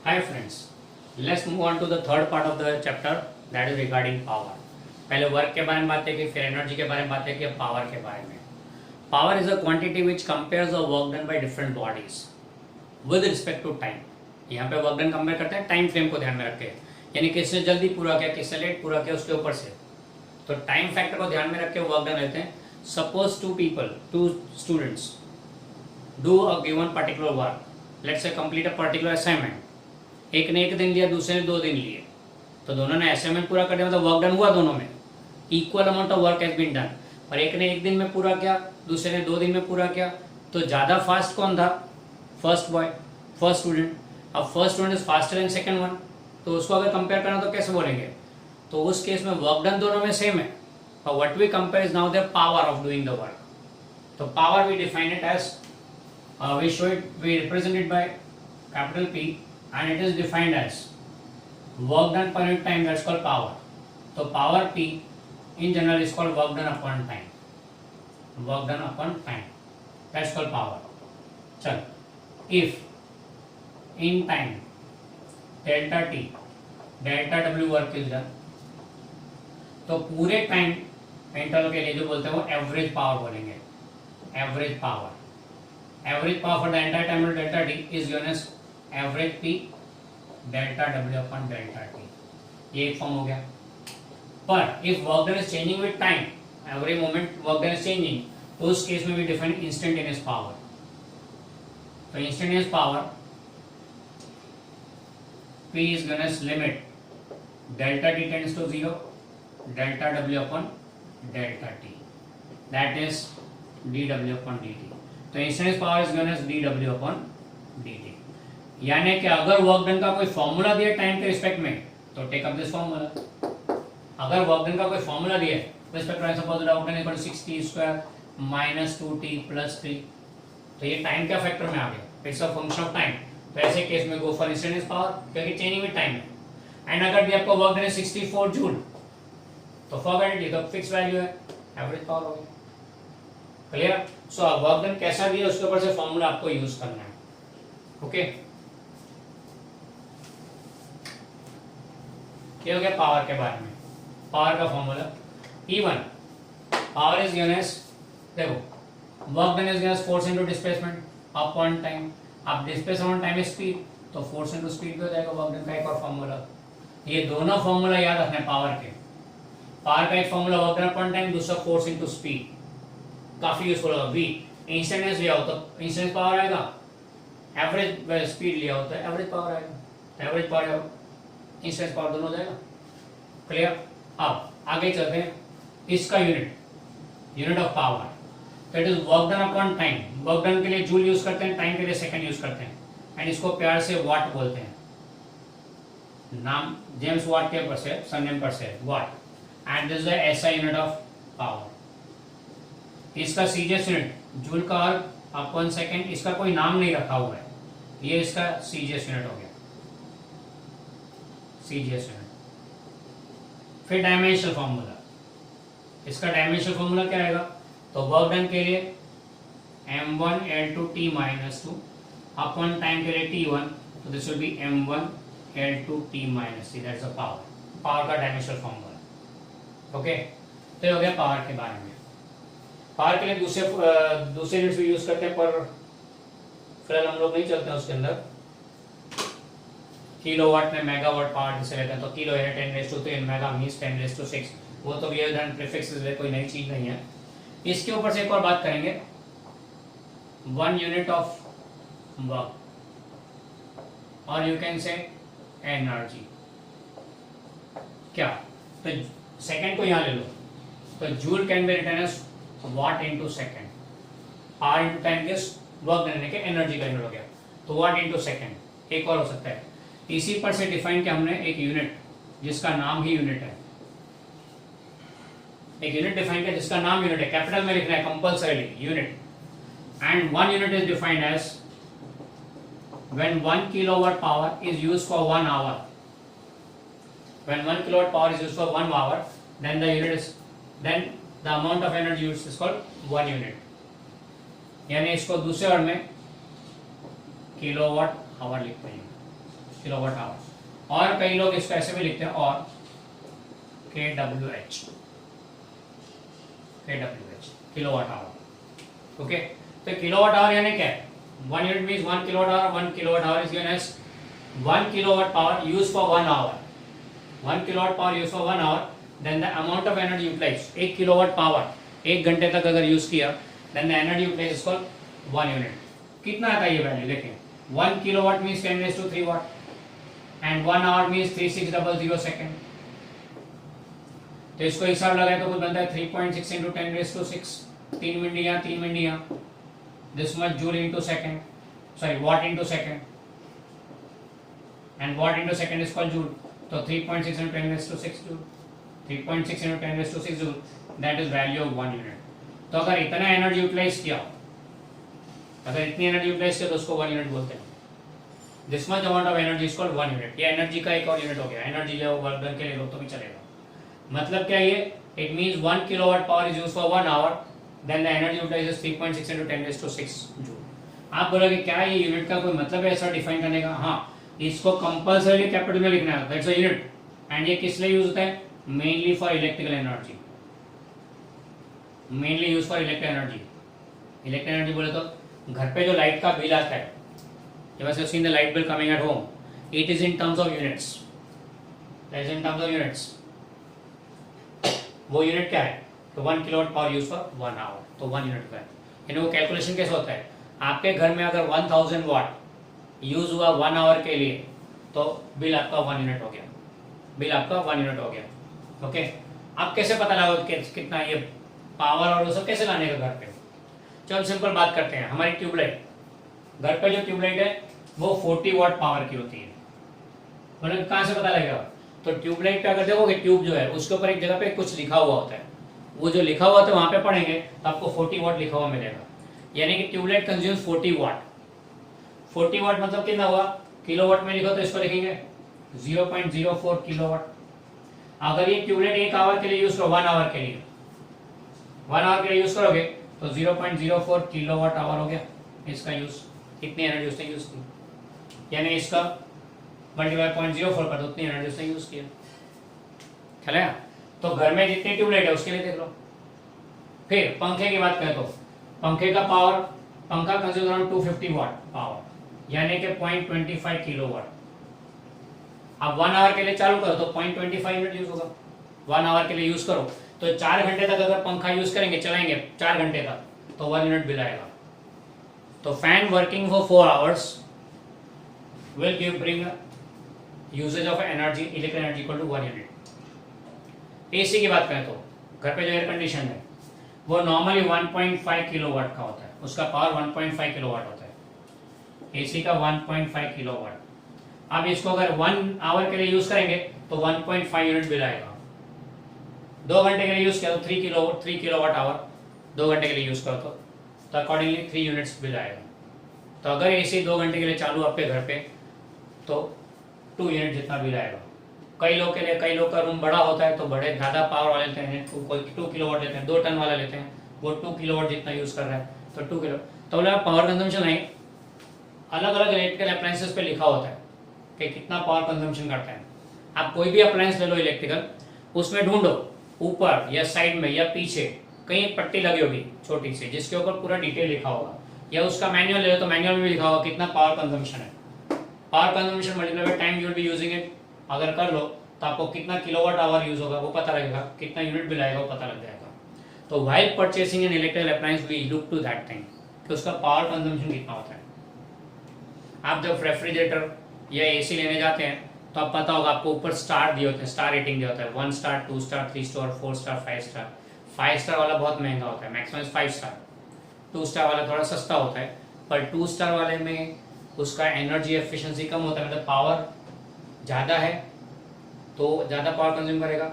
Hi friends, let's move on to the third part of the chapter that is regarding power. पहले work के बारे में बातें की, फिर एनर्जी के बारे में बातें की, पावर के बारे में. Power is a quantity which compares the work done by different bodies with respect to time. यहाँ पे वर्क डन कंपेयर करते हैं टाइम फ्रेम को ध्यान में रख के, यानी किसने जल्दी पूरा किया, किसने लेट पूरा किया, उसके ऊपर से. तो टाइम फैक्टर को ध्यान में रख के वर्क डन लेते हैं. Suppose two students do a given particular work, let's say complete a particular assignment. एक ने 1 दिन लिया, दूसरे ने 2 दिन लिए, तो दोनों ने असाइनमेंट पूरा कर दिया, मतलब वर्क डन हुआ दोनों में. Equal amount of work has been done. और एक ने 1 दिन में पूरा किया, दूसरे ने 2 दिन में पूरा किया, तो ज़्यादा फास्ट कौन था? First student. अब first student is faster and second one, तो उसको अगर कंपेयर करना तो कैसे बोलेंगे? तो उस केस में वर्क डन दोनों में सेम है, और what we compare is now the power of doing the work. तो power we define it as we represent it by capital P, and it is defined as work done per unit time, that's called power. So power P in general is called work done upon time. Work done upon time, that's called power. चल, if in time delta T delta W work is done, तो पूरे time interval के लिए जो बोलते हैं वो average power बोलेंगे. Average power for the entire time of delta t is given as average p delta w upon delta t. ये एक फॉर्म हो गया. पर if work done is changing with time, every moment work done is changing, तो उस case में भी define instantaneous power. तो instantaneous power p is given as limit delta t tends to 0 delta w upon delta t, that is dw upon dt. तो instantaneous power is given as dw upon dt. यानी कि अगर work done का कोई formula दिया time के respect में, तो टेक अप दिस फॉर्मूला. अगर वर्क डन का कोई फॉर्मूला दिया है respect to suppose work done equal to 6t square minus 2t plus 3, तो ये टाइम क्या फैक्टर में आ गया? It's a function of time. तो ऐसे केस में गो फॉर इंस्टेंटेनियस पावर, क्योंकि चेंजिंग विद टाइम है. एंड अगर भी आपको वर्क डन है 64 जूल, तो फॉरगेट इट, तो फिक्स वैल्यू है, एवरेज पावर हो गई. क्लियर? सो वर्क डन कैसा भी है उसके ऊपर से फॉर्मूला आपको यूज करना है. ओके, ये हो गया पावर के बारे में. पावर का formula E1 power is given as, देखो work done is given as force into displacement upon time. अब डिस्प्लेसमेंट टाइम इज स्पीड, तो फोर्स इनटू स्पीड भी हो जाएगा वर्क डन का एक और फॉर्मूला. ये दोनों फॉर्मूला याद रखना है पावर के. पावर का एक formula work done upon time, दूसरा फोर्स इनटू स्पीड. काफी यूजफुल होगा. वी इंस्टेंटेनियस लिया हो तो इंस्टेंटेनियस पावर आएगा, एवरेज स्पीड लिया हो तो एवरेज पावर आएगा. एवरेज पावर इंस्टेंटेनियस पावर दोनों हो जाएगा. क्लियर? अब आगे चलते हैं. इसका unit of power, that is work done upon time. Work done के लिए जूल यूज करते हैं, टाइम के लिए सेकंड यूज करते हैं, एंड इसको प्यार से वाट बोलते हैं. नाम जेम्स वाट के पर से, सरनेम पर से watt. And this is the SI unit of power. इसका सीजीएस यूनिट जूल का अपॉन सेकेंड, इसका कोई नाम नहीं रखा हुआ है, ये इसका सीजीएस यूनिट हो गया. CGS unit. फिर डायमेंशनल फॉर्मूला. इसका डायमेंशनल फॉर्मूला क्या आएगा? तो वर्क डन के लिए m1 L2 t minus 2 upon time के लिए t1, तो this will be m1 L2 t minus 3, that's the power. Power का डायमेंशनल फॉर्मूला. ओके, तो ये हो गया पावर के बारे में. पावर के लिए दूसरे यूनिट्स भी यूज करते हैं, पर फिलहाल हम लोग नहीं चलते हैं उसके अंदर. किलोवाट में मेगावाट पावर जिसे लेते हैं, तो किलो है 10⁻3, मेगा मीन्स 10⁻6. वो तो ये प्रीफिक्सेस है, कोई नई चीज नहीं है. इसके ऊपर से एक और बात करेंगे, 1 यूनिट ऑफ वर्क, और यू कैन से एनर्जी. क्या? तो सेकंड को यहां ले लो, तो joule can be written as watt into second. Or into time किस वर्क करने के एनर्जी का यूनिट हो गया, तो वाट इंटू सेकेंड. एक और हो सकता है. इसी पर से डिफाइन किया हमने एक यूनिट जिसका नाम ही यूनिट है. एक यूनिट डिफाइन किया जिसका नाम यूनिट है, कैपिटल में लिखना है compulsory unit. And 1 unit is defined as when 1 kilowatt power is used for 1 hour. When 1 kilowatt power is used for 1 hour, then the amount of energy used is called 1 unit. यानी इसको दूसरे word में kilowatt hour लिखते हैं. Kilowatt hour. और कई लोग इसको ऐसे भी लिखते हैं और KWH किलोवाट आवर। ओके, तो किलोवाट आवर यानी क्या है? 1 unit means 1 kilowatt hour. 1 kilowatt hour is given as 1 kilowatt power used for 1 hour. 1 kilowatt power used for 1 hour, then the amount of energy utilized, 1 kilowatt power 1 घंटे तक अगर use किया, then the energy utilized is called 1 unit. कितना आता है ये value देखें, 1 kilowatt means 10 raised to 3 watt and 1 hour means 3600 second. तो इसको हिसाब लगाए तो कुछ बनता है 3.6 into 10 raised to 6, 3 मिनटियाँ, this much joule into second, sorry watt into second, and watt into second is called joule. So 3.6 into 10 raised to 6 joule, 3.6 into 10 raised to 6 joule, that is value of 1 unit. तो अगर इतना energy utilise किया, अगर इतनी energy utilise किया तो उसको 1 unit बोलते हैं। This much amount of energy is called 1 unit. ये एनर्जी का एक और यूनिट हो गया। एनर्जी जो वर्क डन के लिए लो तो भी चलेगा। मतलब क्या ये? It means 1 kilowatt power is used for 1 hour, then the energy utilise is 3.6 into 10 raised to 6 joule. आप बोलोगे क्या ये यूनिट का कोई मतलब है ऐसा डिफाइन करने का? हाँ, इसको कंपल्सरी कैपिटल में लिखना है, दैट्स अ यूनिट। एंड ये किस लिए यूज होता है? Mainly for electrical energy, mainly use for electrical energy. Electrical energy बोले तो घर पे जो लाइट का बिल आता है, you must have seen the light bill coming at home, it is in terms of units, that is in terms of units। वो unit क्या है? तो 1 kilowatt power use for 1 hour, तो 1 यूनिट का है। यानी वो कैलकुलेशन कैसे होता है? आपके घर में अगर 1000 वाट यूज हुआ 1 आवर के लिए तो बिल आपका 1 यूनिट हो गया, बिल आपका 1 यूनिट हो गया। ओके, अब कैसे पता लगा कितना ये पावर और वो सब कैसे लाने का घर पे? चलो सिंपल बात करते हैं। हमारी ट्यूबलाइट, घर पे जो ट्यूबलाइट है वो 40 वाट पावर की होती है। मतलब कहाँ से पता लगेगा? तो ट्यूबलाइट पे अगर देखोगे, ट्यूब जो है उसके ऊपर एक जगह पे कुछ लिखा हुआ होता है, वो जो लिखा हुआ था वहां पे पढ़ेंगे तो आपको 40 वाट लिखा हुआ मिलेगा। यानी कि ट्यूबलाइट कंज्यूम्स 40 वाट। 40 वाट मतलब कितना हुआ? किलोवाट में लिखो तो इसको लिखेंगे 0.04 किलोवाट। अगर ये ट्यूबलाइट 1 आवर के लिए यूज करो, 1 आवर के लिए, 1 आवर के लिए यूज करोगे तो 0.04 किलोवाट आवर हो गया इसका यूज। कितनी एनर्जी उसने यूज की, यानी इसका मल्टीप्लाई 0.04 कर दो, उतनी एनर्जी उसने यूज किया। चलेगा? तो घर में जितनी ट्यूबलाइट है उसके लिए देख लो। फिर पंखे की बात करें तो पंखे का पावर, पंखा कंज्यूम अराउंड 250 वाट पावर, यानी कि 0.25 किलोवाट। अब 1 आवर के लिए चालू करो तो 0.25 यूनिट यूज होगा। 1 आवर के लिए यूज करो तो 4 घंटे तक अगर पंखा यूज करेंगे, चलाएंगे 4 घंटे तक, तो 1 यूनिट बिल आएगा। तो fan working for 4 hours will give bring usage of energy, electrical energy equal to 1 unit. AC की बात करें तो घर पे जो एयर कंडीशन है वो नॉर्मली 1.5 किलोवाट का होता है, उसका पावर 1.5 किलोवाट होता है, एसी का 1.5 किलोवाट। अब इसको अगर 1 आवर के लिए यूज करेंगे तो 1.5 यूनिट बिल आएगा। 2 घंटे के लिए यूज किया तो 3 किलोवाट आवर, 2 घंटे के लिए यूज करो तो अकॉर्डिंगली 3 यूनिट्स बिल आएगा। तो अगर एसी 2 घंटे के लिए चालू आपके घर पे तो 2 यूनिट जितना बिल आएगा। कई लोग के लिए, कई लोग का रूम बड़ा होता है तो बड़े ज़्यादा पावर वाले लेते हैं, कोई 2 किलोवाट लेते हैं, 2 टन वाला लेते हैं, वो 2 किलोवाट जितना यूज़ कर रहा है तो 2 किलो। तो बोले पावर कंजम्पशन है, अलग अलग इलेक्ट्रिकल अप्लायंसेस पे लिखा होता है कि कितना पावर कंजम्पशन करता है। आप कोई भी अप्लायंस ले लो इलेक्ट्रिकल, उसमें ढूंढो ऊपर या साइड में या पीछे कहीं पट्टी लगी होगी छोटी सी जिसके ऊपर पूरा डिटेल लिखा होगा, या उसका मैनुअल ले लो तो मैनुअल में भी लिखा होगा कितना पावर कंजम्पशन है। Power consumption multiply by time you will be using it, अगर कर लो तो आपको कितना किलोवाट आवर यूज होगा वो पता लगेगा, कितना यूनिट बिल आएगा वो पता लग जाएगा। तो while purchasing an electrical appliance we look to that thing कि उसका पावर कंजम्पशन कितना होता है। आप जब रेफ्रिजरेटर या एसी लेने जाते हैं तो आप पता होगा आपको ऊपर स्टार दिए होते हैं, स्टार रेटिंग दिया होता है, 1 star, 2 star, 3 star, 4 star, 5 star. 5 star वाला बहुत महंगा होता है, मैक्सिमम 5 स्टार। 2 स्टार वाला थोड़ा सस्ता होता है, पर 2 स्टार वाले में उसका एनर्जी एफिशिएंसी कम होता है, मतलब पावर ज़्यादा है तो ज़्यादा पावर कंज्यूम करेगा।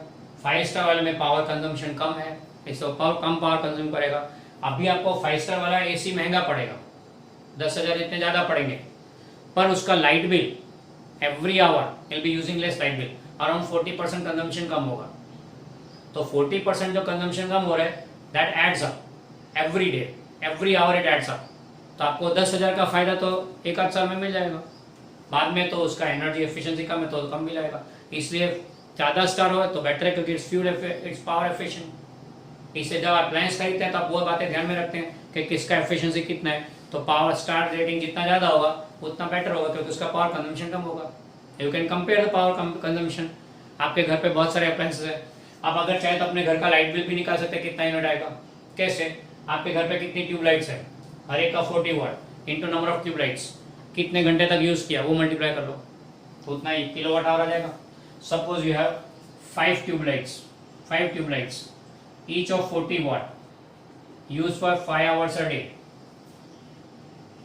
5 स्टार वाले में पावर कंजम्पशन कम है, इससे कम पावर कंज्यूम करेगा। अभी आपको 5 स्टार वाला एसी महंगा पड़ेगा, 10,000 इतने ज़्यादा पड़ेंगे, पर उसका light bill every hour will be using less light bill, around 40% consumption कम होगा। तो 40% जो कंजम्पशन कम हो रहा है that adds up every day, every hour it adds up. तो आपको 10,000 का फायदा तो 1 आध साल में मिल जाएगा। बाद में तो उसका एनर्जी एफिशिएंसी कम है तो कम मिलेगा, इसलिए ज़्यादा स्टार हो तो बेटर है क्योंकि इट्स पावर एफिशिएंट। इससे जब आप अप्लायंस खरीदते हैं तो आप वो बातें ध्यान में रखते हैं कि किसका एफिशिएंसी कितना है, तो पावर स्टार रेटिंग जितना ज़्यादा होगा उतना बेटर होगा क्योंकि उसका पावर कंजम्पशन कम होगा। You can compare the power consumption. आपके घर पे बहुत सारे अप्लायंसेस है, आप अगर चाहे तो अपने घर का लाइट बिल भी निकाल सकते हैं कितना यूनिट आएगा। कैसे? आपके घर पे कितनी ट्यूबलाइट्स है, हर एक का 40 वाट इंटू नंबर ऑफ ट्यूबलाइट्स, कितने घंटे तक यूज किया वो मल्टीप्लाई कर लो तो उतना ही किलोवाट आवर आ जाएगा। Suppose you have 5 tubelights each of 40 watt use for 5 hours a day,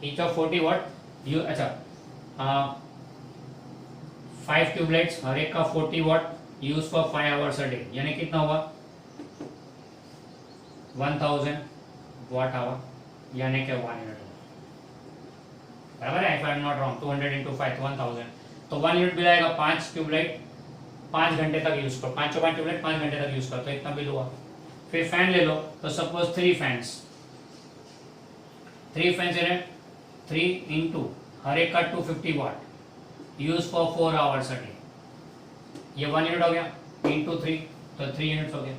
each of 40 watt you, अच्छा 5 ट्यूबलाइट्स हर एक का 40 watt use for 5 hours a day, यानी कितना होगा 1000 वाट आवर, यानी कि 1 यूनिट होगा, बराबर है। If I am not wrong 200 into 5 1000, तो 1 यूनिट बिल आएगा। 5 ट्यूबलाइट 5 घंटे तक यूज करो, 5 ट्यूबलाइट 5 घंटे तक यूज करो तो इतना बिल हुआ। फिर फैन ले लो, तो सपोज 3 फैंस है 3 इंटू हर एक का 250 watt use for 4 hours a day, ये 1 यूनिट हो गया इंटू 3 तो 3 यूनिट हो गया।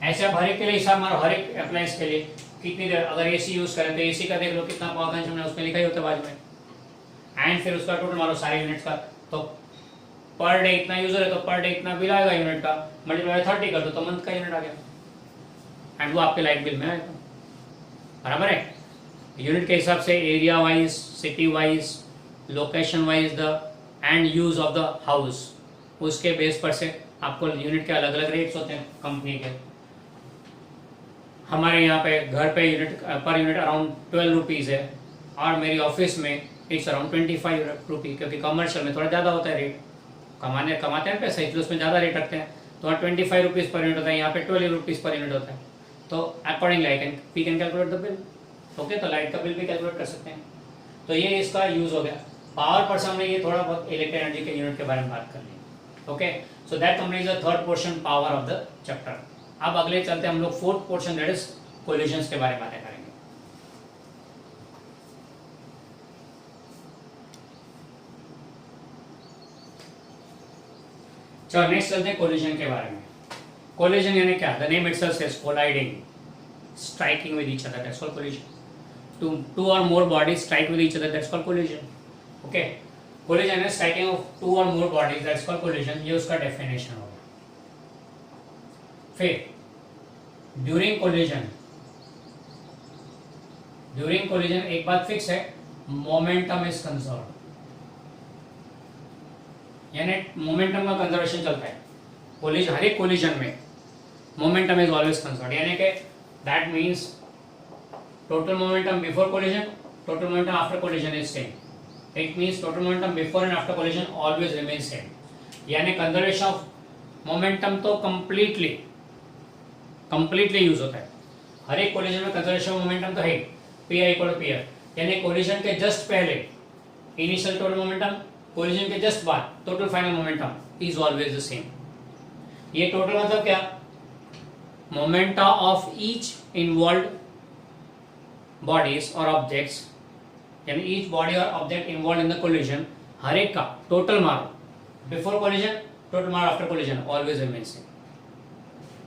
ऐसे आप हर एक के लिए हिसाब मारो, हर एक अप्लायंस के लिए कितनी देर, अगर एसी यूज करें तो एसी का देख लो कितना पावर कंज्यूम है, उसमें लिखा ही होता है बाद में, एंड फिर उसका टोटल मारो सारे यूनिट्स का, तो पर डे इतना यूजर है तो पर डे इतना बिल आएगा यूनिट का, मल्टीप्लाई 30 कर दो तो मंथ का यूनिट आ गया, एंड वो आपके लाइट बिल में आएगा, बराबर है। यूनिट के हिसाब से area wise, city wise, location wise the end use of the house, उसके बेस पर से आपको यूनिट के अलग अलग रेट्स होते हैं कंपनी के। हमारे यहाँ पे घर पे unit per unit around 12 rupees है, और मेरी ऑफिस में इट्स अराउंड 25 रुपी, क्योंकि कमर्शियल में थोड़ा ज़्यादा होता है रेट, कमाते हैं पैसा इसलिए उसमें ज़्यादा रेट रखते हैं, तो वहाँ 25 रुपीज़ पर यूनिट होता है, यहाँ पे 12 रुपीज़ पर यूनिट होता है, तो accordingly we can calculate the bill. Okay, तो लाइट का बिल भी कैलकुलेट कर सकते हैं। तो ये इसका यूज़ हो गया। पावर पर हमने ये थोड़ा बहुत इलेक्ट्रिक एनर्जी के यूनिट के बारे में बात कर ली। Okay, so that completes the third portion power of the chapter. अब अगले चलते हम लोग fourth portion that is collisions के बारे में बातें करेंगे। चलो नेक्स्ट चलते हैं कोलिजन के बारे में। कोलिजन यानी क्या? The name itself says colliding, striking with each other, that's called collision. Two or more bodies strike with each other, that's called collision. Okay, collision is striking of 2 or more bodies, that's called collision। ये उसका definition होगा। फिर during collision एक बात fix है, momentum is conserve, यानी momentum का conservation चलता है कोलिजन, हर एक कोलिजन में मोमेंटम इज ऑलवेज कंजर्व, यानी कि that means total momentum before collision, total momentum after collision is same. It means total momentum before and after collision always remains same. यानी conservation of momentum तो completely use होता है हर एक collision में। conservation of momentum तो है Pi equal to Pf, यानी collision के just पहले initial total momentum, collision के just बाद total final momentum is always the same। ये total मतलब क्या? momenta of each involved bodies or objects, यानी each body or object involved in the collision, हर एक का टोटल मारो बिफोर कोलिजन, टोटल मारो after collision, always remain same,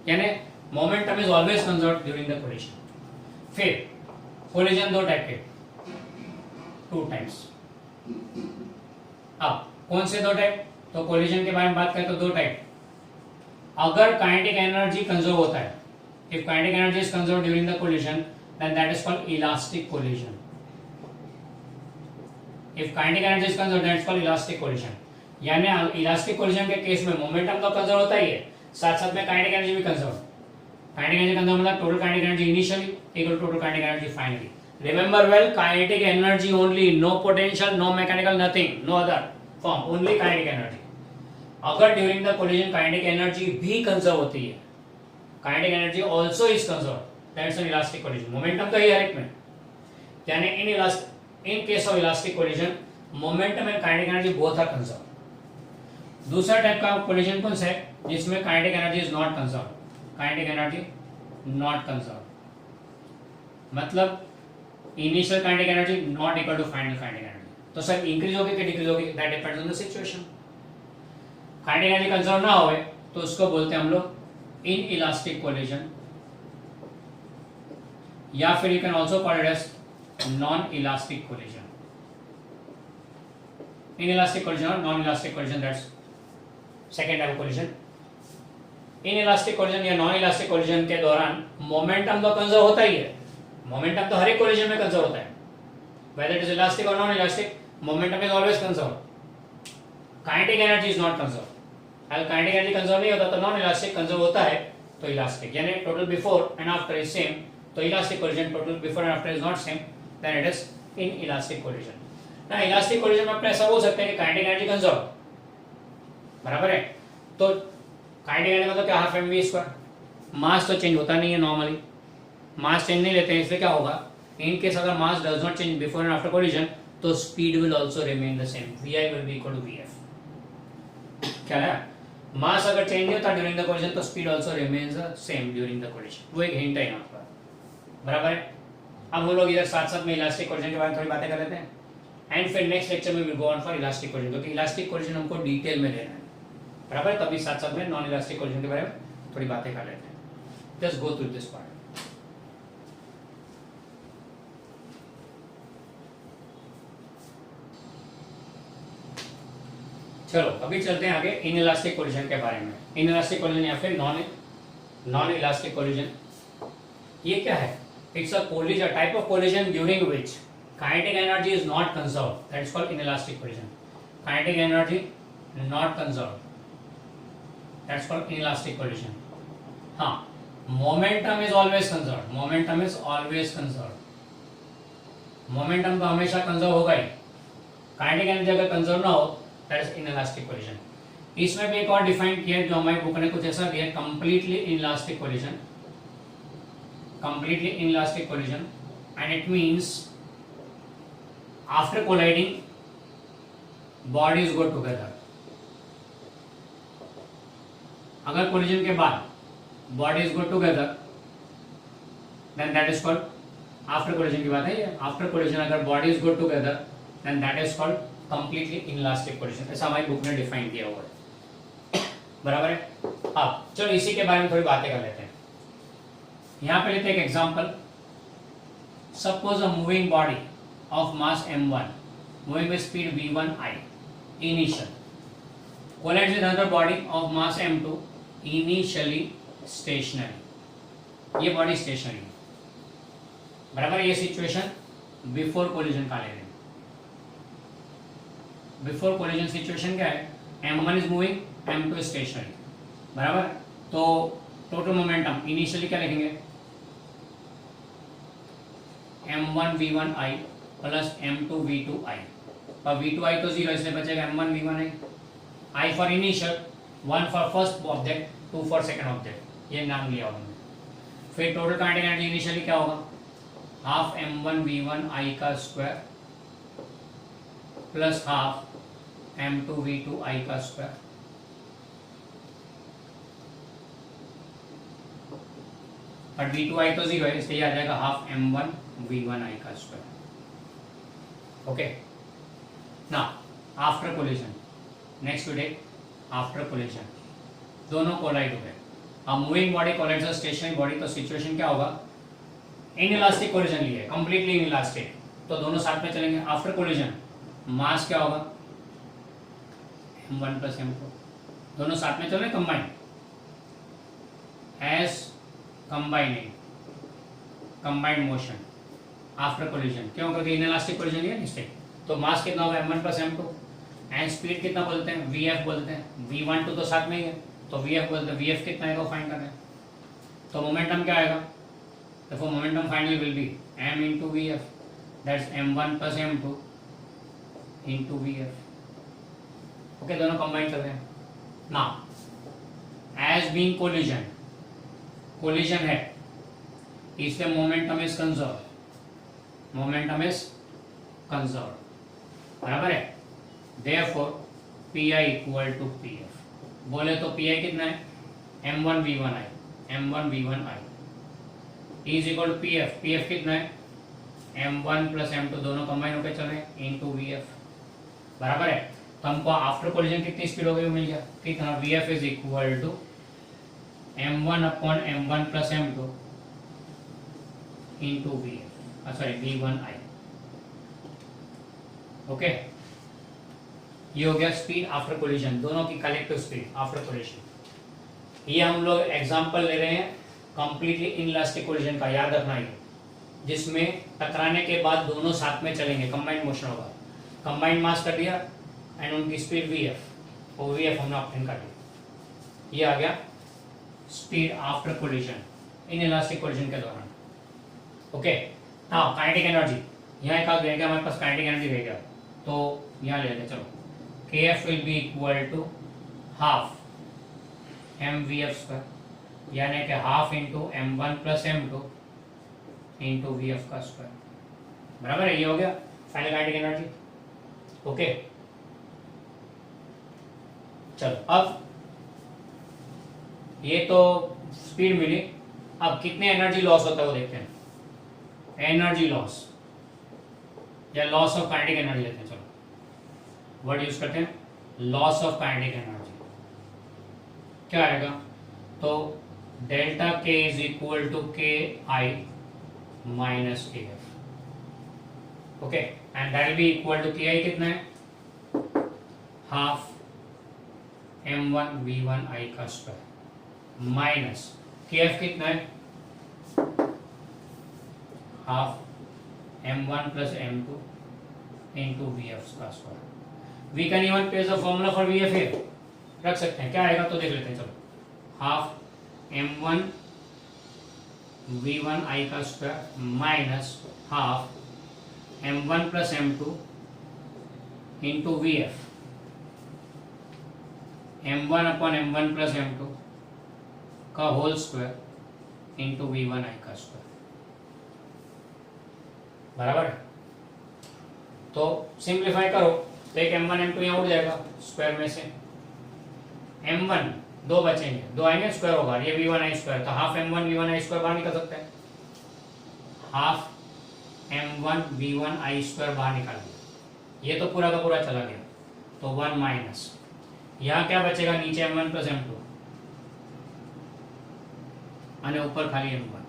यानी momentum is always conserved during the collision. फिर collision दो type के, 2 types. अब कौन से 2 टाइप? तो कोलिजन के बारे में बात करें तो 2 टाइप। अगर काइनेटिक एनर्जी कंजर्व होता है, if kinetic energy is conserve during the collision, then that is called elastic collision। if kinetic energy is conserved, that is called elastic collision। यानी इलास्टिक कोलिजन के केस में momentum तो conserve होता ही है, साथ साथ में काइनेटिक एनर्जी भी कंजर्व। काइनेटिक एनर्जी कंजर्व मतलब total kinetic energy initially equal to total kinetic energy finally. Remember well, kinetic energy only, no potential, no mechanical, nothing, no other form, only kinetic energy. अगर during the collision kinetic energy भी conserve होती है, kinetic energy also is conserve, that's an elastic collision। Momentum तो ही हर एक में, यानी in case of elastic collision momentum and kinetic energy both are conserve. दूसरा टाइप का कोलिजन कौन सा है? जिसमें kinetic energy is not conserve, kinetic energy not conserve मतलब initial kinetic energy not equal to final kinetic energy. तो sir increase होगी कि डिक्रीज होगी, that depends on the situation. Kinetic energy conserve ना होवे तो उसको बोलते हैं हम लोग इन इलास्टिक कोलिजन, या फिर you can also call it as non elastic collision. Inelastic collision और non elastic collision, that's second type of collision. Inelastic collision या नॉन इलास्टिक कोलिजन के दौरान मोमेंटम तो कंजर्व होता ही है, मोमेंटम तो हर एक कोलिजन में कंजर्व होता है, whether it is elastic or non elastic, momentum is always conserved. Kinetic energy is not conserved. अगर kinetic energy conserve नहीं होता तो non elastic conserve होता है तो elastic, यानी total before and after is same, तो elastic collision total before and after is not same, then it is inelastic collision. ना elastic collision में अपने ऐसा हो सकता है कि kinetic energy conserve, बराबर है, तो kinetic energy मतलब क्या, हाफ mv स्क्वायर, मास तो चेंज होता नहीं है नॉर्मली, मास चेंज नहीं लेते हैं, इसलिए क्या होगा, in case अगर mass does not change before and after collision तो speed will also remain the same, vi will be equal to vf। क्या है, mass अगर change नहीं होता during the collision तो speed also remains the same during the collision, वो एक hint है यहाँ पर, बराबर है। अब हम लोग इधर साथ साथ में इलास्टिक कोलिजन के बारे में थोड़ी बातें कर लेते हैं, एंड फिर नेक्स्ट लेक्चर में will go on for elastic collision, क्योंकि इलास्टिक कोलिजन हमको डिटेल में लेना है, बराबर है। तभी साथ साथ में नॉन इलास्टिक कोलिजन के बारे में थोड़ी बातें कर लेते हैं। Just go through this part. चलो अभी चलते हैं आगे इन इलास्टिक कोलिजन के बारे में। इन इलास्टिक कोलिजन या फिर नॉन इलास्टिक कोलिजन, ये क्या है? It's a collision, type of collision during which kinetic energy is not conserved, that is called inelastic collision. Kinetic energy not conserved, that's called inelastic collision. हाँ, momentum is always conserved, momentum is always conserved, momentum तो हमेशा conserve होगा ही। Kinetic energy अगर conserve ना हो that is inelastic collision. इसमें भी एक और डिफाइन किया है जो हमारी बुक ने कुछ ऐसा दिया है, completely inelastic collision, completely inelastic collision, and it means after colliding bodies go together। अगर collision के बाद bodies go together then that is called, after collision की बात है ये, after collision अगर bodies go together then that is called completely inelastic collision, ऐसा हमारी बुक ने डिफाइन किया हुआ है, बराबर है। अब चलो इसी के बारे में थोड़ी बातें कर लेते हैं। यहाँ पे लेते हैं एक example. Suppose a moving body of mass m1 moving with speed v1i initial collides with another body of mass m2 initially stationary. ये बॉडी स्टेशनरी है, बराबर। ये सिचुएशन बिफोर कोलिजन का ले रहे हैं। बिफोर कोलिजन सिचुएशन क्या है? m1 is moving, m2 is stationary, बराबर। तो टोटल मोमेंटम इनिशियली क्या लिखेंगे? m1 v1i plus m2 v2i, और v2i तो जीरो इसलिए बचेगा m1 v1i। i for initial, 1 for first object, 2 for second object, ये नाम लिया उन्होंने। फिर टोटल काइनेटिक एनर्जी इनिशियली क्या होगा? हाफ m1 v1i का square plus half m2 v2i का स्क्वायर, बट v2i तो जीरो है इसलिए आ जाएगा हाफ m1 v1i का स्क्वायर। ओके, ना after collision, next we take after collision, दोनों कोलाइड हो गए। अब moving body collides a stationary body, तो सिचुएशन क्या होगा? इनइलास्टिक कोलिजन लिए, कंप्लीटली इनइलास्टिक, तो दोनों साथ में चलेंगे। आफ्टर कोलिजन मास क्या होगा? m1 प्लस m2, दोनों साथ में चल रहे combine, as combining, combined motion after collision. क्यों? क्योंकि इनइलास्टिक कोलिजन लिया इससे, तो मास कितना होगा? m1 plus m2, and speed कितना बोलते हैं? vf बोलते हैं। v1 तो साथ में ही है तो vf बोलते हैं। vf कितना है तो फाइंड करना है, तो मोमेंटम क्या आएगा? देखो momentum finally will be m into vf, that's m1 plus m2 into vf। Okay, दोनों कंबाइन कर रहे हैं ना। एज बीइंग कोलिजन, कोलिजन है इसलिए momentum is conserve, momentum is conserve, बराबर है। Therefore pi equal to pf, बोले तो pi कितना है? m1 v1i, m1 v1i is equal to pf, pf कितना है? m1 प्लस m2 दोनों कंबाइन होकर चल रहे हैं इंटू vf। बराबर है। तो हमको आफ्टर कोलिजन कितनी स्पीड हो गई वो मिल गया, कितना vf is equal to m1 upon m1 plus m2 into vf, sorry v1i। Okay, ये हो गया स्पीड आफ्टर कोलिजन, दोनों की कलेक्टिव स्पीड आफ्टर कोलिजन। ये हम लोग एग्जांपल ले रहे हैं कंप्लीटली इनइलास्टिक कोलिजन का, याद रखना ये, जिसमें टकराने के बाद दोनों साथ में चलेंगे, कंबाइंड मोशन होगा, कंबाइंड मास कर दिया एंड उनकी स्पीड vf, और vf हमने ऑप्टेन कर लिया। ये आ गया speed after collision inelastic collision के दौरान। ओके, हाँ काइनेटिक एनर्जी, यहाँ एक रह गया हमारे पास, काइनेटिक एनर्जी रह गया, तो यहाँ ले लेते, चलो kf will be equal to half mvf square, यानी कि half into m1 plus m2 into vf का स्क्वायर, बराबर है। ये हो गया फाइनल काइनेटिक एनर्जी। ओके, चलो अब ये तो स्पीड मिली, अब कितने एनर्जी लॉस होता है वो देखते हैं। एनर्जी लॉस या लॉस ऑफ काइनेटिक एनर्जी लेते हैं, चलो वर्ड यूज करते हैं, लॉस ऑफ काइनेटिक एनर्जी क्या आएगा, तो डेल्टा के is equal to K I minus K F. Okay, and that will be equal to K I कितना है, हाफ m1 v1 i का स्क्वायर माइनस के एफ कितना है, half m1 plus m2 into vf का square. We can even place the formula for vf here, रख सकते हैं, क्या आएगा तो देख लेते हैं, चलो हाफ m1 v1 i का square minus half m1 plus m2 into vf, m1 upon m1 plus m2 का whole square into v1 i का स्क्वायर, बराबर है। तो सिंप्लीफाई करो तो एक m1 m2 यहाँ उड़ जाएगा स्क्वायर में से, m1 दो बचेंगे, दो आएंगे स्क्वायर होगा, ये v1 i स्क्वायर, तो half m1 v1 i square बाहर निकल सकता है, half m1 v1 i square बाहर निकाल दिया, ये तो पूरा का पूरा चला गया, तो 1 माइनस, यहाँ क्या बचेगा, नीचे m1 प्लस m2 और ऊपर खाली m1,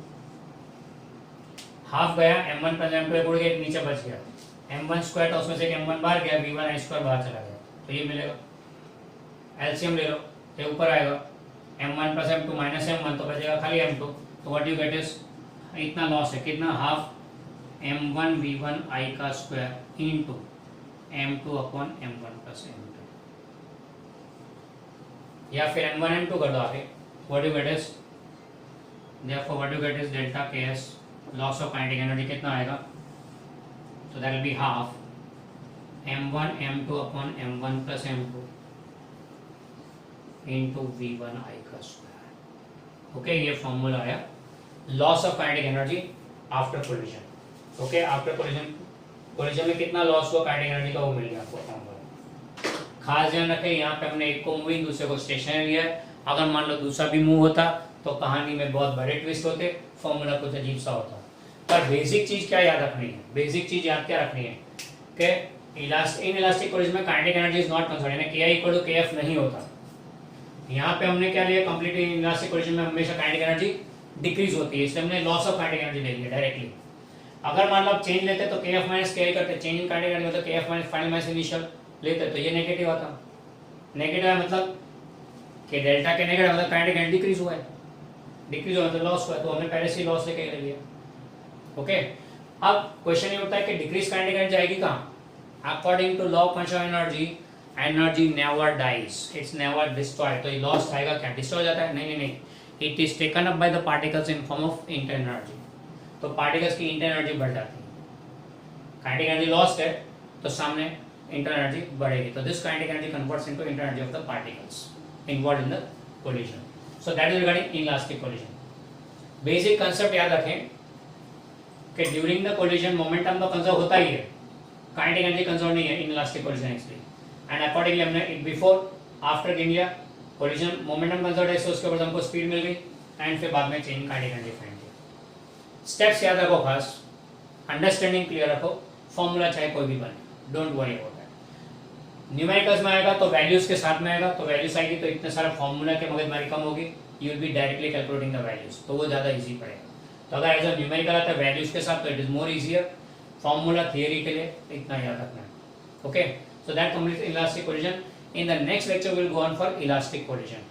हाफ गया m1 प्लस m2 उड़ गया, नीचे बच गया m1 स्क्वायर, तो उसमें से m1 बाहर गया, v1 i स्क्वायर बाहर चला गया, तो ये मिलेगा। एलसीएम ले लो, ये ऊपर आएगा m1 plus m2 minus m1, तो बचेगा खाली m2, तो व्हाट यू गेट इज, इतना लॉस है, कितना, हाफ m1 v1 i का square into m2 upon m1 plus m2, या फिर m1 m2 कर दो आगे, what you get is, therefore what you get is delta ks, loss of kinetic energy कितना आएगा, so that will be half m1 m2 upon m1 plus m2 into v1 i का square. Okay, ये formula आया loss of kinetic energy after collision. Okay, after collision, collision में कितना loss हुआ kinetic energy का वो मिल गया आपको फॉर्मूला। खास ध्यान रखें, यहाँ पे हमने एक को मूविंग, दूसरे को स्टेशनरी लिया है, अगर मान लो दूसरा भी मूव होता तो कहानी में बहुत बड़े ट्विस्ट होते, फॉर्मूला कुछ अजीब सा होता। पर बेसिक चीज क्या याद रखनी है, बेसिक चीज याद क्या रखनी है कि इनइलास्टिक कोलिजन में kinetic energy is not concern, यानी Ki इक्वल टू Kf नहीं होता। यहाँ पे हमने क्या लिया, कंप्लीटली इनइलास्टिक कोलिजन में हमेशा काइनेटिक एनर्जी डिक्रीज होती है, इसलिए हमने लॉस ऑफ काइनेटिक एनर्जी ले लिया डायरेक्टली। अगर मान लो आप चेंज लेते तो Kf माइनस Ki करते, चेंज इन काइनेटिक एनर्जी मतलब Kf minus final minus initial लेते, तो ये नेगेटिव आता। नेगेटिव है मतलब कि डेल्टा के नेगेटिव मतलब काइनेटिक एनर्जी डिक्रीज हुआ है, डिक्रीज हुआ मतलब लॉस हुआ, तो हमने पहले से लॉस लेके ले लिया। ओके, अब क्वेश्चन ये होता है कि डिक्रीज काइनेटिक एनर्जी जाएगी कहाँ, according to law of conservation of energy, energy never dies, it's never destroyed. तो ये लॉस आएगा क्या, डिस्ट्रॉय हो जाता है, नहीं नहीं नहीं, it is taken up by the particles in form of inter energy, तो पार्टिकल्स की इंटर एनर्जी बढ़ जाती है। काइनेटिक एनर्जी लॉस्ट है तो सामने इंटर एनर्जी बढ़ेगी, तो this kinetic energy converts into inter energy of the particles involved in the collision. So that is regarding inelastic collision. Basic concept याद रखें कि ड्यूरिंग द कोलिजन मोमेंटम तो conserve होता ही है, काइनेटिक एनर्जी कंजर्व नहीं है inelastic collision actually, and accordingly हमने बिफोर आफ्टर गिन लिया, कोलिजन मोमेंटम कंजर्व है, उसके बाद हमको स्पीड मिल गई एंड फिर बाद में चेंज काइनेटिक एनर्जी फाइंड किया। स्टेप्स याद रखो, खास अंडरस्टैंडिंग क्लियर रखो, फॉर्मूला चाहे कोई भी बने, don't worry about that. Numericals में आएगा तो वैल्यूज के साथ में आएगा, तो वैल्यूज आएगी तो इतने सारे फॉर्मूला के मगजमारी कम होगी, you will be directly calculating the values, तो वो ज़्यादा इजी पड़ेगा। तो अगर एज अ न्यूमेरिकल आता है वैल्यूज के साथ तो it is more easier, formula theory के लिए इतना याद रखना है। Okay, so that completes elastic collision. In the next lecture will go on for elastic collision.